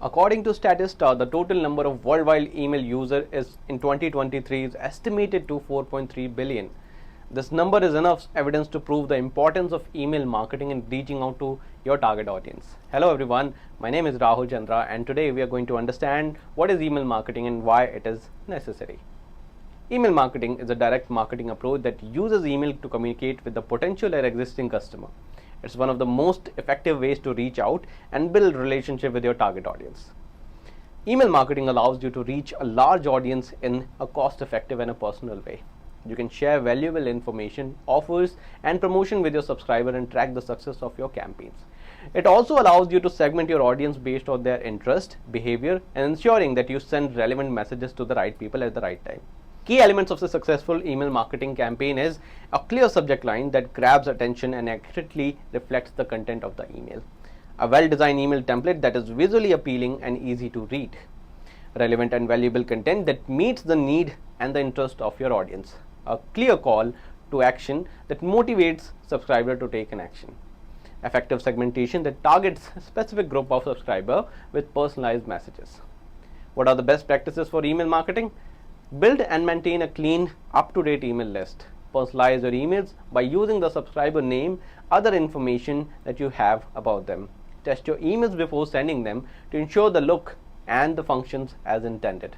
According to Statista, the total number of worldwide email users is in 2023 is estimated to 4.3 billion. This number is enough evidence to prove the importance of email marketing in reaching out to your target audience. Hello everyone, my name is Rahul Chandra and today we are going to understand what is email marketing and why it is necessary. Email marketing is a direct marketing approach that uses email to communicate with the potential or existing customer. It's one of the most effective ways to reach out and build relationship with your target audience. Email marketing allows you to reach a large audience in a cost-effective and a personal way. You can share valuable information, offers, and promotion with your subscriber and track the success of your campaigns. It also allows you to segment your audience based on their interest, behavior, and ensuring that you send relevant messages to the right people at the right time. Key elements of a successful email marketing campaign is a clear subject line that grabs attention and accurately reflects the content of the email. A well-designed email template that is visually appealing and easy to read. Relevant and valuable content that meets the need and the interest of your audience. A clear call to action that motivates subscriber to take an action. Effective segmentation that targets a specific group of subscriber with personalized messages. What are the best practices for email marketing? Build and maintain a clean, up-to-date email list. Personalize your emails by using the subscriber name, other information that you have about them. Test your emails before sending them to ensure the look and the functions as intended.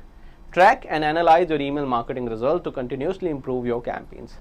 Track and analyze your email marketing results to continuously improve your campaigns.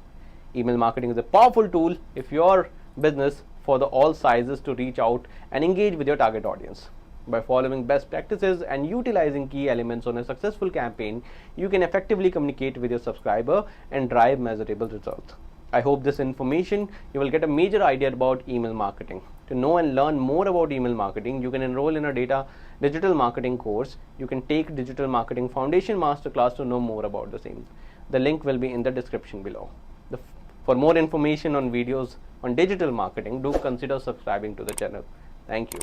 Email marketing is a powerful tool if your business for all sizes to reach out and engage with your target audience. By following best practices and utilizing key elements on a successful campaign, you can effectively communicate with your subscriber and drive measurable results. I hope this information you will get a major idea about email marketing. To know and learn more about email marketing, you can enroll in a digital marketing course. You can take Digital Marketing Foundation Masterclass to know more about the same. The link will be in the description below. For more information on videos on digital marketing, do consider subscribing to the channel. Thank you.